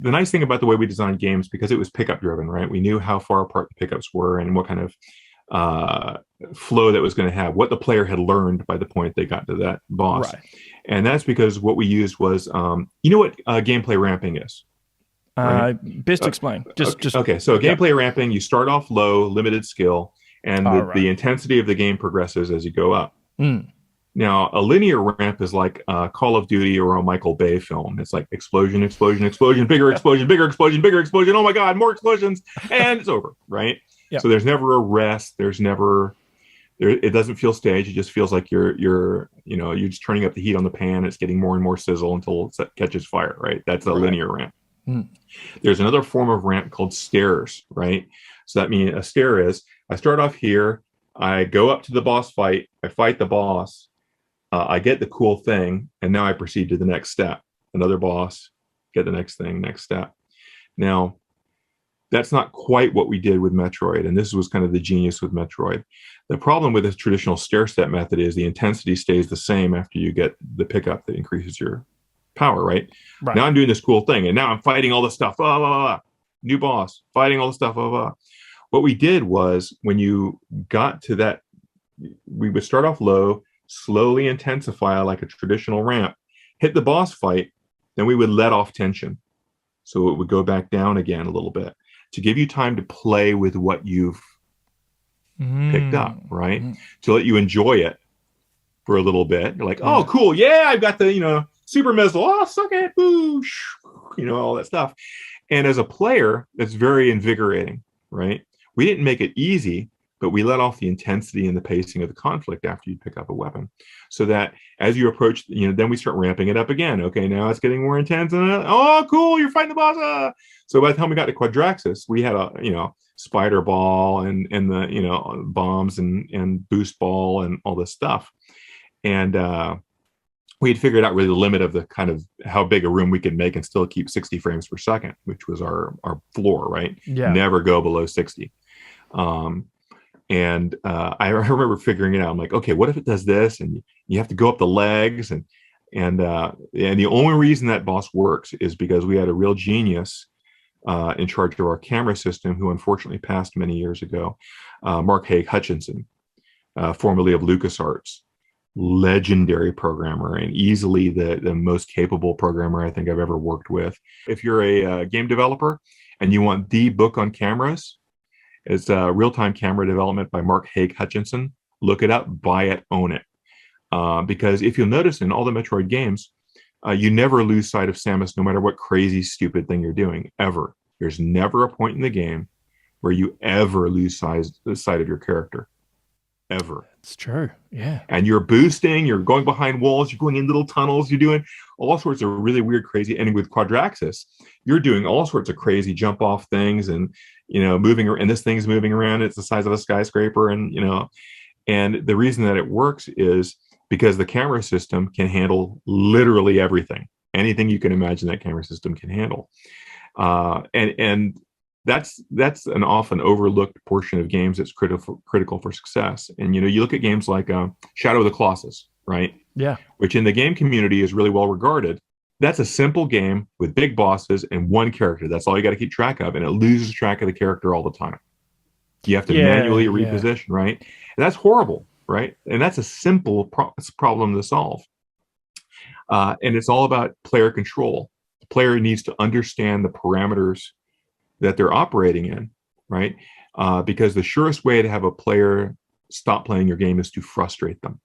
The nice thing about the way we designed games, because it was pickup driven, right? We knew how far apart the pickups were and what kind of uh, flow that was going to have, what the player had learned by the point they got to that boss. Right. And that's because what we used was, you know what gameplay ramping is, right? Best Uh, explain. okay, Just okay, so yeah. gameplay ramping, you start off low, limited skill, and All the right. intensity of the game progresses as you go up. Mm. Now, a linear ramp is like Call of Duty or a Michael Bay film. It's like explosion, explosion, explosion, bigger explosion, bigger explosion, bigger explosion. Oh my God, more explosions, and it's over, right? Yeah. So there's never a rest. There's never there. It doesn't feel staged. It just feels like you're just turning up the heat on the pan. It's getting more and more sizzle until it catches fire, right? That's a Right. linear ramp. Mm. There's another form of ramp called stairs, right? So that means a stair is I start off here, I go up to the boss fight, I fight the boss, I get the cool thing, and now I proceed to the next step. Another boss, get the next thing, next step. Now, that's not quite what we did with Metroid, and this was kind of the genius with Metroid. The problem with this traditional stair step method is the intensity stays the same after you get the pickup that increases your power, right? Right. Now I'm doing this cool thing, and now I'm fighting all this stuff. Blah, blah, blah. New boss, fighting all the stuff. Blah, blah. What we did was when you got to that, we would start off low, slowly intensify like a traditional ramp, hit the boss fight, then we would let off tension. So it would go back down again a little bit to give you time to play with what you've picked up, Mm. right? Mm. To let you enjoy it for a little bit. You're like, oh, Yeah. cool. Yeah, I've got the, super missile. Oh, suck it. Boo. All that stuff. And as a player, that's very invigorating, right? We didn't make it easy, but we let off the intensity and the pacing of the conflict after you pick up a weapon. So that as you approach, then we start ramping it up again. Okay, now it's getting more intense. And, oh, cool, you're fighting the boss. So by the time we got to Quadraxis, we had spider ball and the, bombs and boost ball and all this stuff. And we had figured out really the limit of the kind of how big a room we could make and still keep 60 frames per second, which was our floor, right? Yeah. Never go below 60. And I remember figuring it out. I'm like, okay, what if it does this? And you have to go up the legs, and the only reason that boss works is because we had a real genius in charge of our camera system, who unfortunately passed many years ago, Mark Haig Hutchinson, formerly of LucasArts, legendary programmer and easily the most capable programmer I think I've ever worked with. If you're a game developer and you want the book on cameras, it's Real-Time Camera Development by Mark Haig Hutchinson. Look it up, buy it, own it. Because if you'll notice in all the Metroid games, you never lose sight of Samus no matter what crazy, stupid thing you're doing, ever. There's never a point in the game where you ever lose sight of your character. Ever. It's true. Yeah. And you're boosting, you're going behind walls, you're going in little tunnels, you're doing all sorts of really weird, crazy. And with Quadraxis, you're doing all sorts of crazy jump off things and, moving, and this thing's moving around. It's the size of a skyscraper. And the reason that it works is because the camera system can handle literally everything. Anything you can imagine that camera system can handle. And that's an often overlooked portion of games that's critical for success. And you look at games like Shadow of the Colossus, right? Yeah. Which in the game community is really well regarded. That's a simple game with big bosses and one character. That's all you got to keep track of, and it loses track of the character all the time. You have to Yeah. manually Yeah. reposition, right? And that's horrible, right? And that's a simple problem to solve. And it's all about player control. The player needs to understand the parameters that they're operating in, right? Because the surest way to have a player stop playing your game is to frustrate them,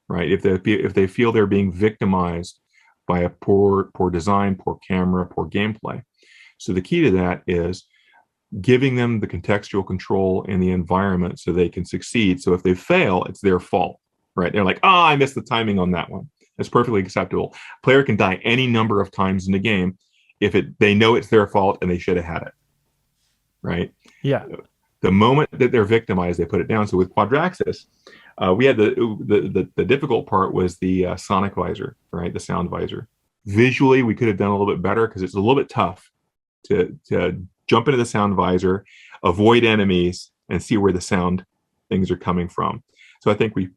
right? If they feel they're being victimized by a poor design, poor camera, poor gameplay. So the key to that is giving them the contextual control in the environment so they can succeed. So if they fail, it's their fault, right? They're like, I missed the timing on that one. That's perfectly acceptable. Player can die any number of times in the game if they know it's their fault and they should have had it, right? Yeah. The moment that they're victimized, they put it down. So with Quadraxis, we had the difficult part was the sonic visor, right? The sound visor. Visually, we could have done a little bit better because it's a little bit tough to jump into the sound visor, avoid enemies, and see where the sound things are coming from. So I think we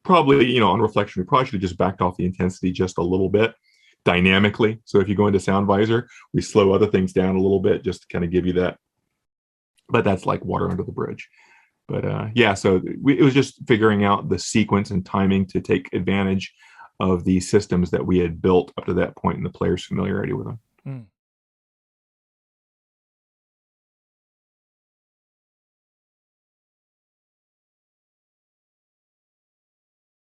probably, on reflection, we probably should have just backed off the intensity just a little bit dynamically. So if you go into sound visor, we slow other things down a little bit just to kind of give you that. But that's like water under the bridge. But yeah, so it was just figuring out the sequence and timing to take advantage of the systems that we had built up to that point and the player's familiarity with them.